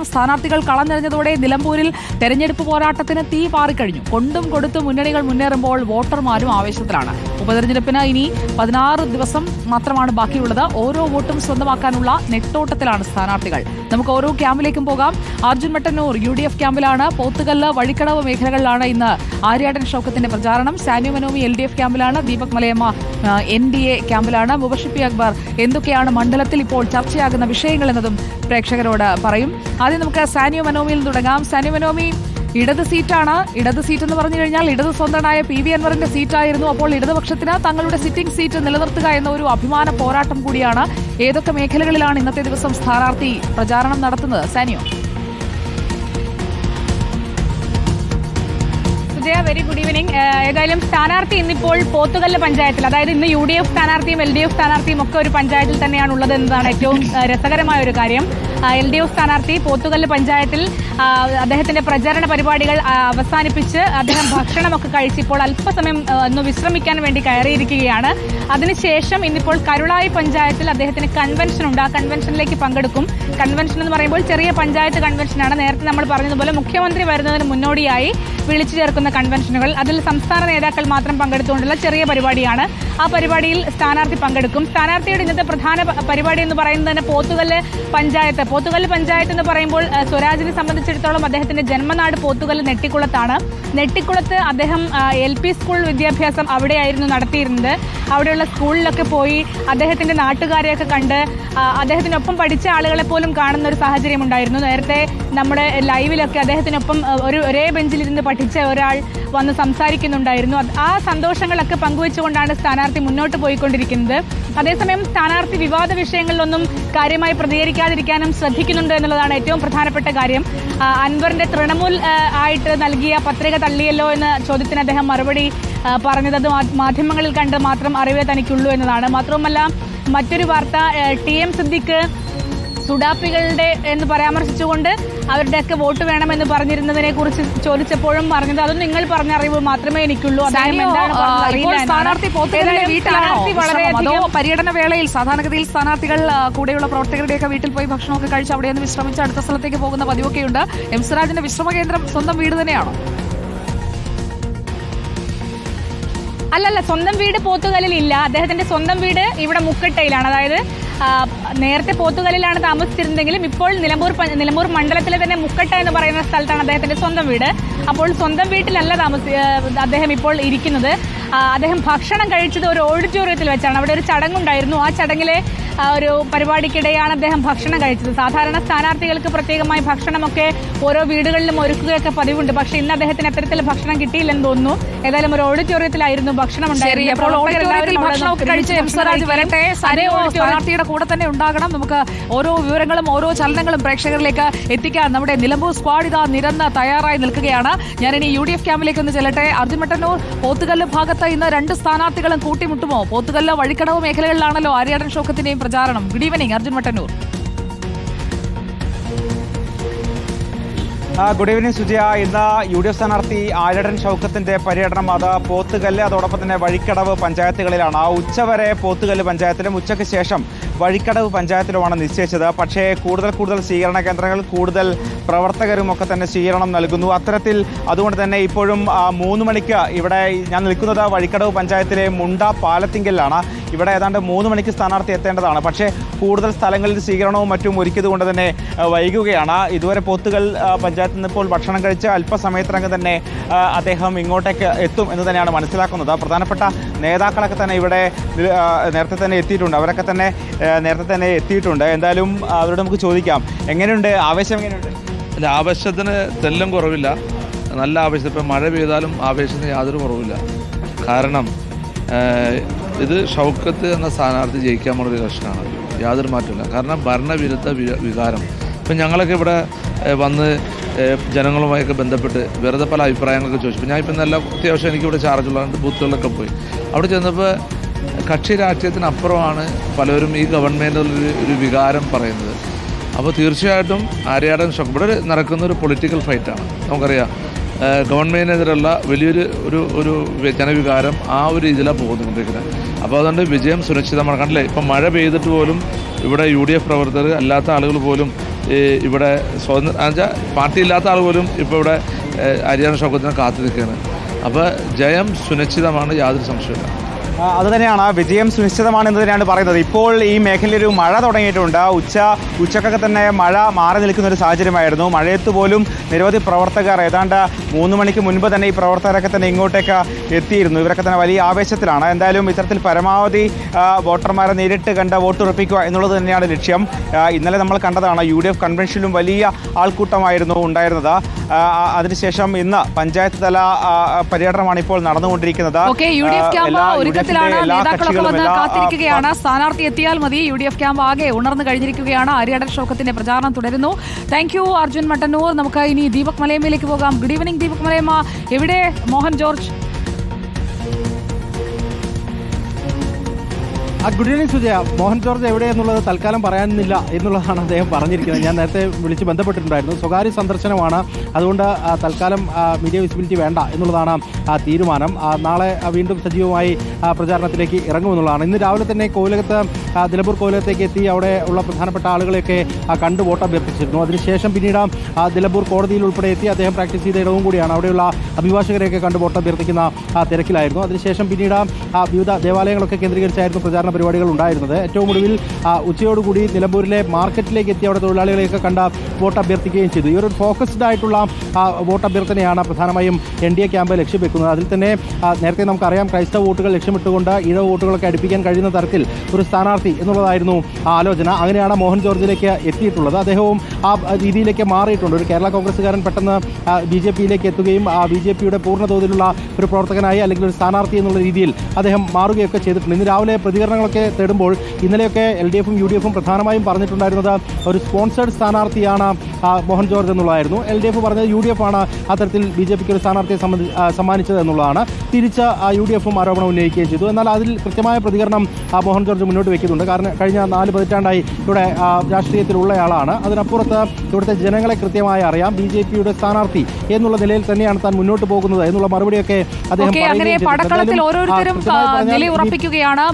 സ്ഥാനാർത്ഥികൾ കളഞ്ഞെറിഞ്ഞതോടെ നിലമ്പൂരിൽ തെരഞ്ഞെടുപ്പ് പോരാട്ടത്തിന് തീ പാറിക്കഴിഞ്ഞു. കൊണ്ടും കൊടുത്തും മുന്നണികൾ മുന്നേറുമ്പോൾ വോട്ടർമാരും ആവേശത്തിലാണ്. ഉപതെരഞ്ഞെടുപ്പിന് ഇനി 16 ദിവസം മാത്രമാണ് ബാക്കിയുള്ളത്. ഓരോ വോട്ടും സ്വന്തമാക്കാനുള്ള നെട്ടോട്ടത്തിലാണ് സ്ഥാനാർത്ഥികൾ. നമുക്ക് ഓരോ ക്യാമ്പിലേക്കും പോകാം. അർജുൻ മട്ടന്നൂർ UDF ക്യാമ്പിലാണ്. പോത്തുകല്ല്, വഴിക്കടവ് മേഖലകളിലാണ് ഇന്ന് ആര്യാടൻ ഷൗക്കത്തിന്റെ പ്രചാരണം. സാന്യു മനോമി LDF ക്യാമ്പിലാണ്. ദീപക് മലയമ്മ NDA ക്യാമ്പിലാണ്. മുബഷിർ അക്ബർ എന്തൊക്കെയാണ് മണ്ഡലത്തിൽ ഇപ്പോൾ ചർച്ചയാകുന്ന വിഷയങ്ങൾ എന്നതും പ്രേക്ഷകരോട് പറയും. ആദ്യം നമുക്ക് സാന്യു മനോമിയിൽ തുടങ്ങാം. സാന്യു മനോമി, ഇടത് സീറ്റാണ്. ഇടത് സീറ്റ് എന്ന് പറഞ്ഞു കഴിഞ്ഞാൽ ഇടത് സ്വന്തനായ PV അൻവറിന്റെ സീറ്റായിരുന്നു. അപ്പോൾ ഇടതുപക്ഷത്തിന് തങ്ങളുടെ സിറ്റിംഗ് സീറ്റ് നിലനിർത്തുക എന്ന ഒരു അഭിമാന പോരാട്ടം കൂടിയാണ്. ഏതൊക്കെ മേഖലകളിലാണ് ഇന്നത്തെ ദിവസം സ്ഥാനാർത്ഥി പ്രചാരണം നടത്തുന്നത്? സാന്യു. Very good evening. ഏതായാലും സ്ഥാനാർത്ഥി ഇന്നിപ്പോൾ പോത്തുകല്ല് പഞ്ചായത്തിൽ, അതായത് ഇന്ന് UDF സ്ഥാനാർത്ഥിയും LDF സ്ഥാനാർത്ഥിയും ഒക്കെ ഒരു പഞ്ചായത്തിൽ തന്നെയാണ് ഉള്ളത് എന്നതാണ് ഏറ്റവും രസകരമായ ഒരു കാര്യം. LDF സ്ഥാനാർത്ഥി പോത്തുകല്ല് പഞ്ചായത്തിൽ അദ്ദേഹത്തിന്റെ പ്രചാരണ പരിപാടികൾ അവസാനിപ്പിച്ച് അദ്ദേഹം ഭക്ഷണമൊക്കെ കഴിച്ചിപ്പോൾ അല്പസമയം ഒന്ന് വിശ്രമിക്കാൻ വേണ്ടി കയറിയിരിക്കുകയാണ്. അതിനുശേഷം ഇന്നിപ്പോൾ കരുളായി പഞ്ചായത്തിൽ അദ്ദേഹത്തിന് കൺവെൻഷൻ ഉണ്ട്. ആ കൺവെൻഷനിലേക്ക് പങ്കെടുക്കും. കൺവെൻഷൻ എന്ന് പറയുമ്പോൾ ചെറിയ പഞ്ചായത്ത് കൺവെൻഷനാണ്. നേരത്തെ നമ്മൾ പറഞ്ഞതുപോലെ മുഖ്യമന്ത്രി വരുന്നതിന് മുന്നോടിയായി വിളിച്ചു ചേർക്കുന്ന കൺവെൻഷനുകൾ, അതിൽ സംസ്ഥാന നേതാക്കൾ മാത്രം പങ്കെടുത്തുകൊണ്ടുള്ള ചെറിയ പരിപാടിയാണ്. ആ പരിപാടിയിൽ സ്ഥാനാർത്ഥി പങ്കെടുക്കും. സ്ഥാനാർത്ഥിയുടെ ഇന്നത്തെ പ്രധാന പരിപാടി എന്ന് പറയുന്നത് തന്നെ പോത്തുകല്ല് പഞ്ചായത്ത്. പോത്തുകല്ല് പഞ്ചായത്ത് എന്ന് പറയുമ്പോൾ സ്വരാജിനെ സംബന്ധിച്ചിടത്തോളം അദ്ദേഹത്തിന്റെ ജന്മനാട് പോത്തുകല്ല് നെട്ടിക്കുളത്താണ്. നെട്ടിക്കുളത്ത് അദ്ദേഹം LP സ്കൂൾ വിദ്യാഭ്യാസം അവിടെയായിരുന്നു നടത്തിയിരുന്നത്. അവിടെയുള്ള സ്കൂളിലൊക്കെ പോയി അദ്ദേഹത്തിന്റെ നാട്ടുകാരെയൊക്കെ കണ്ട് അദ്ദേഹത്തിനൊപ്പം പഠിച്ച ആളുകളെ പോലും കാണുന്ന ഒരു സാഹചര്യം ഉണ്ടായിരുന്നു. നേരത്തെ നമ്മുടെ ലൈവിലൊക്കെ അദ്ദേഹത്തിനൊപ്പം ഒരേ ബെഞ്ചിലിരുന്ന് പഠിച്ച ഒരാൾ വന്ന് സംസാരിക്കുന്നുണ്ടായിരുന്നു. ആ സന്തോഷങ്ങളൊക്കെ പങ്കുവെച്ചുകൊണ്ടാണ് സ്ഥാനാർത്ഥി മുന്നോട്ട് പോയിക്കൊണ്ടിരിക്കുന്നത്. അതേസമയം സ്ഥാനാർത്ഥി വിവാദ വിഷയങ്ങളിലൊന്നും കാര്യമായി പ്രതികരിക്കാതിരിക്കാനും ശ്രദ്ധിക്കുന്നുണ്ട് എന്നുള്ളതാണ് ഏറ്റവും പ്രധാനപ്പെട്ട കാര്യം. അൻവറിന്റെ തൃണമൂൽ ആയിട്ട് നൽകിയ പത്രിക തള്ളിയല്ലോ എന്ന ചോദ്യത്തിന് അദ്ദേഹം മറുപടി പറഞ്ഞത് അത് മാധ്യമങ്ങളിൽ കണ്ട് മാത്രം അറിവേ തനിക്കുള്ളൂ എന്നതാണ്. മാത്രവുമല്ല, മറ്റൊരു വാർത്ത, TM സിദ്ദിഖ് സുഡാപ്പികളുടെ എന്ന് പരാമർശിച്ചുകൊണ്ട് അവരുടെയൊക്കെ വോട്ട് വേണമെന്ന് പറഞ്ഞിരുന്നതിനെ കുറിച്ച് ചോദിച്ചപ്പോഴും പറഞ്ഞത് അതും നിങ്ങൾ പറഞ്ഞ അറിവ് മാത്രമേ എനിക്കുള്ളൂ. പര്യടന വേളയിൽ സാധാരണഗതിയിൽ സ്ഥാനാർത്ഥികൾ കൂടെയുള്ള പ്രവർത്തകരുടെയൊക്കെ വീട്ടിൽ പോയി ഭക്ഷണമൊക്കെ കഴിച്ച് അവിടെ നിന്ന് വിശ്രമിച്ച് അടുത്ത സ്ഥലത്തേക്ക് പോകുന്ന പതിവൊക്കെയുണ്ട്. M സ്വരാജിന്റെ വിശ്രമ കേന്ദ്രം സ്വന്തം വീട് തന്നെയാണോ? അല്ലല്ല, സ്വന്തം വീട് പോത്തുകല്ലിൽ ഇല്ല. അദ്ദേഹത്തിന്റെ സ്വന്തം വീട് ഇവിടെ മുക്കട്ടയിലാണ്. അതായത് നേരത്തെ പോത്തുകല്ലിലാണ് താമസിച്ചിരുന്നെങ്കിലും ഇപ്പോൾ നിലമ്പൂർ മണ്ഡലത്തിലെ തന്നെ മുക്കട്ട എന്ന് പറയുന്ന സ്ഥലത്താണ് അദ്ദേഹത്തിന്റെ സ്വന്തം വീട്. അപ്പോൾ സ്വന്തം വീട്ടിലല്ല അദ്ദേഹം ഇപ്പോൾ ഇരിക്കുന്നത്. അദ്ദേഹം ഭക്ഷണം കഴിച്ചത് ഒരു ഓഡിറ്റോറിയത്തിൽ വെച്ചാണ്. അവിടെ ഒരു ചടങ്ങുണ്ടായിരുന്നു. ആ ചടങ്ങിലെ ഒരു പരിപാടിക്കിടെയാണ് അദ്ദേഹം ഭക്ഷണം കഴിച്ചത്. സാധാരണ സ്ഥാനാർത്ഥികൾക്ക് പ്രത്യേകമായി ഭക്ഷണമൊക്കെ ഓരോ വീടുകളിലും ഒരുക്കുകയൊക്കെ പതിവുണ്ട്. പക്ഷെ ഇന്ന് അദ്ദേഹത്തിന് അത്തരത്തിൽ ഭക്ഷണം കിട്ടിയില്ലെന്ന് തോന്നുന്നു. ഏതായാലും ഒരു ഓഡിറ്റോറിയത്തിലായിരുന്നു ഭക്ഷണം ഉണ്ടായിരുന്നത്. സ്ഥാനാർത്ഥിയുടെ കൂടെ തന്നെ ഉണ്ടാകണം. നമുക്ക് ഓരോ വിവരങ്ങളും ഓരോ ചലനങ്ങളും പ്രേക്ഷകരിലേക്ക് എത്തിക്കാൻ നമ്മുടെ നിലമ്പൂർ സ്ക്വാഡ് ഇതാ നിരന്ന് തയ്യാറായി നിൽക്കുകയാണ്. ഞാനിനി UDF ക്യാമ്പിലേക്ക് ഒന്ന് ചെല്ലട്ടെ. അർജുൻ മട്ടന്നൂർ, പോത്തുകല്ല് ഭാഗത്ത് ഇന്ന് 2 സ്ഥാനാർത്ഥികളും കൂട്ടിമുട്ടുമോ? പോത്തുകല്ല്, വഴിക്കടവ് മേഖലകളിലാണല്ലോ ആര്യാടൻ ഷൗക്കത്തിന്റെയും പ്രചാരണം. Good evening Arjun Mattannur. Good evening Sujiya. ഇന്ന് UDF സ്ഥാനാർത്ഥി ആര്യാടൻ ഷൗക്കത്തിന്റെ പര്യടനം അത് പോത്തുകല്ല്, അതോടൊപ്പം തന്നെ വഴിക്കടവ് പഞ്ചായത്തുകളിലാണ്. ഉച്ചവരെ പോത്തുകല്ല് പഞ്ചായത്തിലും ഉച്ചയ്ക്ക് ശേഷം വഴിക്കടവ് പഞ്ചായത്തിലുമാണ് നിശ്ചയിച്ചത്. പക്ഷേ കൂടുതൽ സ്വീകരണ കേന്ദ്രങ്ങൾ, കൂടുതൽ പ്രവർത്തകരും ഒക്കെ തന്നെ സ്വീകരണം നൽകുന്നു. അത്തരത്തിൽ അതുകൊണ്ട് തന്നെ ഇപ്പോഴും 3 മണിക്ക് ഇവിടെ ഞാൻ നിൽക്കുന്നത് വഴിക്കടവ് പഞ്ചായത്തിലെ മുണ്ട പാലത്തിങ്കലിലാണ്. ഇവിടെ ഏതാണ്ട് 3 മണിക്ക് സ്ഥാനാർത്ഥി എത്തേണ്ടതാണ്. പക്ഷേ കൂടുതൽ സ്ഥലങ്ങളിൽ സ്വീകരണവും മറ്റും ഒരുക്കിയത് കൊണ്ട് തന്നെ വൈകുകയാണ്. ഇതുവരെ പോത്തുകൽ പഞ്ചായത്തിൽ നിന്ന് ഇപ്പോൾ ഭക്ഷണം കഴിച്ച് അല്പസമയത്തിനകം തന്നെ അദ്ദേഹം ഇങ്ങോട്ടേക്ക് എത്തും എന്ന് തന്നെയാണ് മനസ്സിലാക്കുന്നത്. പ്രധാനപ്പെട്ട നേതാക്കളൊക്കെ തന്നെ ഇവിടെ നേരത്തെ തന്നെ എത്തിയിട്ടുണ്ട്. അവരൊക്കെ തന്നെ നേരത്തെ തന്നെ എത്തിയിട്ടുണ്ട്. എന്തായാലും അവരോട് നമുക്ക് ചോദിക്കാം, എങ്ങനെയുണ്ട് ആവേശം? എങ്ങനെയുണ്ട്? അല്ല, ആവേശത്തിന് തെല്ലും കുറവില്ല. നല്ല ആവേശം. ഇപ്പം മഴ പെയ്താലും ആവേശത്തിന് യാതൊരു കുറവില്ല. കാരണം ഇത് ഷൗക്കത്ത് എന്ന സ്ഥാനാർത്ഥി ജയിക്കാൻ പോണൊരു ലക്ഷണമാണ്. യാതൊരു മാറ്റമില്ല. കാരണം ഭരണവിരുദ്ധ വികാരം. ഇപ്പം ഞങ്ങളൊക്കെ ഇവിടെ വന്ന് ജനങ്ങളുമായൊക്കെ ബന്ധപ്പെട്ട് വെറുതെ പല അഭിപ്രായങ്ങളൊക്കെ ചോദിച്ചു. ഞാൻ ഇപ്പം നല്ല അത്യാവശ്യം എനിക്കിവിടെ ചാർജുള്ളതുകൊണ്ട് ബൂത്തുകളിലൊക്കെ പോയി. അവിടെ ചെന്നപ്പോൾ കക്ഷി രാഷ്ട്രീയത്തിനപ്പുറമാണ് പലരും ഈ ഗവൺമെൻറ്റിലൊരു വികാരം പറയുന്നത്. അപ്പോൾ തീർച്ചയായിട്ടും ആര്യാടൻ ഷൗക്കത്ത് ഇവിടെ നടക്കുന്നൊരു പൊളിറ്റിക്കൽ ഫൈറ്റാണ്. നമുക്കറിയാം, ഗവൺമെൻറ്റിനെതിരെയുള്ള വലിയൊരു ഒരു ജനവികാരം ആ ഒരു ഇതിലാണ് പോകുന്നുകൊണ്ടിരിക്കുന്നത്. അപ്പോൾ അതുകൊണ്ട് വിജയം സുനിശ്ചിതമാണ്. കണ്ടില്ലേ, ഇപ്പം മഴ പെയ്തിട്ട് പോലും ഇവിടെ UDF പ്രവർത്തകർ അല്ലാത്ത ആളുകൾ പോലും ഇവിടെ സ്വതന്ത്ര പാർട്ടി ഇല്ലാത്ത ആൾ പോലും ഇപ്പോൾ ഇവിടെ ഹരിയാന ഷൗക്കത്തിനെ കാത്തു നിൽക്കുകയാണ്. അപ്പോൾ ജയം സുനിശ്ചിതമാണ്, യാതൊരു സംശയമില്ല. അതുതന്നെയാണ്, വിജയം സുനിശ്ചിതമാണ് എന്ന് തന്നെയാണ് പറയുന്നത്. ഇപ്പോൾ ഈ മേഖലയിൽ ഒരു മഴ തുടങ്ങിയിട്ടുണ്ട്. ഉച്ചക്കൊക്കെ തന്നെ മഴ മാറി നിൽക്കുന്ന ഒരു സാഹചര്യമായിരുന്നു. മഴയത്ത് പോലും നിരവധി പ്രവർത്തകർ ഏതാണ്ട് 3 മണിക്ക് മുൻപ് തന്നെ ഈ പ്രവർത്തകരൊക്കെ തന്നെ ഇങ്ങോട്ടേക്ക് എത്തിയിരുന്നു. ഇവരൊക്കെ തന്നെ വലിയ ആവേശത്തിലാണ്. എന്തായാലും ഇത്തരത്തിൽ പരമാവധി വോട്ടർമാരെ നേരിട്ട് കണ്ട് വോട്ടുറപ്പിക്കുക എന്നുള്ളത് തന്നെയാണ് ലക്ഷ്യം. ഇന്നലെ നമ്മൾ കണ്ടതാണ്, UDF കൺവെൻഷനിലും വലിയ ആൾക്കൂട്ടമായിരുന്നു ഉണ്ടായിരുന്നത്. അതിനുശേഷം ഇന്ന് പഞ്ചായത്ത് തല പര്യടനമാണ് ഇപ്പോൾ നടന്നുകൊണ്ടിരിക്കുന്നത്. നേതാക്കളൊക്കെ വന്ന് കാത്തിരിക്കുകയാണ്. സ്ഥാനാർത്ഥി എത്തിയാൽ മതി. UDF ക്യാമ്പ് ആകെ ഉണർന്നു കഴിഞ്ഞിരിക്കുകയാണ്. ഹരിയാടൻ ഷൗക്കത്തിന്റെ പ്രചാരണം തുടരുന്നു. Thank you Arjun Mattannur. നമുക്ക് ഇനി ദീപക് മലയമ്മയിലേക്ക് പോകാം. Good evening Deepak Malayamma. എവിടെ Mohan George? Good evening Sujaya. Mohan George എവിടെ എന്നുള്ളത് തൽക്കാലം പറയാനില്ല എന്നുള്ളതാണ് അദ്ദേഹം പറഞ്ഞിരിക്കുന്നത്. ഞാൻ നേരത്തെ വിളിച്ച് ബന്ധപ്പെട്ടിട്ടുണ്ടായിരുന്നു. സ്വകാര്യ സന്ദർശനമാണ്, അതുകൊണ്ട് തൽക്കാലം മീഡിയ വിസിബിലിറ്റി വേണ്ട എന്നുള്ളതാണ് തീരുമാനം. നാളെ വീണ്ടും സജീവമായി പ്രചാരണത്തിലേക്ക് ഇറങ്ങുമെന്നുള്ളതാണ്. ഇന്ന് രാവിലെ തന്നെ നിലമ്പൂർ കോവിലകത്തേക്ക് എത്തി അവിടെ ഉള്ള പ്രധാനപ്പെട്ട ആളുകളെയൊക്കെ കണ്ട് വോട്ട് അഭ്യർത്ഥിച്ചിരുന്നു. അതിനുശേഷം പിന്നീട് നിലമ്പൂർ കോടതിയിൽ ഉൾപ്പെടെ എത്തി അദ്ദേഹം പ്രാക്ടീസ് ചെയ്ത ഇടവും കൂടിയാണ്. അവിടെയുള്ള അഭിഭാഷകരെയൊക്കെ കണ്ട് വോട്ട് അഭ്യർത്ഥിക്കുന്ന തിരക്കിലായിരുന്നു. അതിനുശേഷം പിന്നീട് വിവിധ ദേവാലയങ്ങളൊക്കെ കേന്ദ്രീകരിച്ചായിരുന്നു പ്രചാരണ പരിപാടികൾ ഉണ്ടായിരുന്നത്. ഏറ്റവും ഒടുവിൽ ഉച്ചയോടുകൂടി നിലമ്പൂരിലെ മാർക്കറ്റിലേക്ക് എത്തി അവിടെ തൊഴിലാളികളെയൊക്കെ കണ്ട വോട്ട് അഭ്യർത്ഥിക്കുകയും ചെയ്തു. ഈ ഒരു ഫോക്കസ്ഡ് ആയിട്ടുള്ള വോട്ട് അഭ്യർത്ഥനയാണ് പ്രധാനമായും NDA ക്യാമ്പ് ലക്ഷ്യം വെക്കുന്നത്. അതിൽ തന്നെ നേരത്തെ നമുക്കറിയാം, ക്രൈസ്തവ വോട്ടുകൾ ലക്ഷ്യമിട്ടുകൊണ്ട് ഈഴവ വോട്ടുകളൊക്കെ അടുപ്പിക്കാൻ കഴിയുന്ന തരത്തിൽ ഒരു സ്ഥാനാർത്ഥി എന്നുള്ളതായിരുന്നു ആലോചന. അങ്ങനെയാണ് മോഹൻ ജോർജിലേക്ക് എത്തിയിട്ടുള്ളത്. അദ്ദേഹവും ആ രീതിയിലേക്ക് മാറിയിട്ടുണ്ട്. ഒരു കേരള കോൺഗ്രസ്സുകാരൻ പെട്ടെന്ന് BJPയിലേക്ക് എത്തുകയും BJPയുടെ പൂർണ്ണ തോതിലുള്ള ഒരു പ്രവർത്തകനായി അല്ലെങ്കിൽ ഒരു സ്ഥാനാർത്ഥി എന്നുള്ള രീതിയിൽ അദ്ദേഹം മാറുകയൊക്കെ ചെയ്തിട്ടുണ്ട്. ഇന്ന് രാവിലെ പ്രതികരണങ്ങളൊക്കെ തേടുമ്പോൾ ഇന്നലെയൊക്കെ LDFും UDFും പ്രധാനമായും പറഞ്ഞിട്ടുണ്ടായിരുന്നത് ഒരു സ്പോൺസേഡ് സ്ഥാനാർത്ഥിയാണ് മോഹൻ ജോർജ് എന്നുള്ളതായിരുന്നു. LDF പറഞ്ഞത് UDF ആണ് അത്തരത്തിൽ BJPക്ക് ഒരു സ്ഥാനാർത്ഥിയെ സമ്മാനിച്ചത് എന്നുള്ളതാണ്. തിരിച്ച് UDFും ആരോപണം ഉന്നയിക്കുകയും ചെയ്തു. എന്നാൽ അതിൽ കൃത്യമായ പ്രതികരണം മോഹൻ ജോർജ് മുന്നോട്ട് വയ്ക്കുന്നുണ്ട്. കാരണം കഴിഞ്ഞ 4 പതിറ്റാണ്ടായി ഇവിടെ രാഷ്ട്രീയത്തിലുള്ളയാളാണ്. അതിനപ്പുറത്ത് ഇവിടുത്തെ ജനങ്ങളെ കൃത്യമായി അറിയാം. BJPയുടെ സ്ഥാനാർത്ഥി എന്നുള്ള നിലയിൽ തന്നെയാണ് താൻ മുന്നോട്ട് പോകുന്നത് എന്നുള്ള മറുപടിയൊക്കെ അദ്ദേഹം അങ്ങനെ പടക്കളത്തിൽ ഓരോരുത്തരും നിലയുറപ്പിക്കുകയാണ്.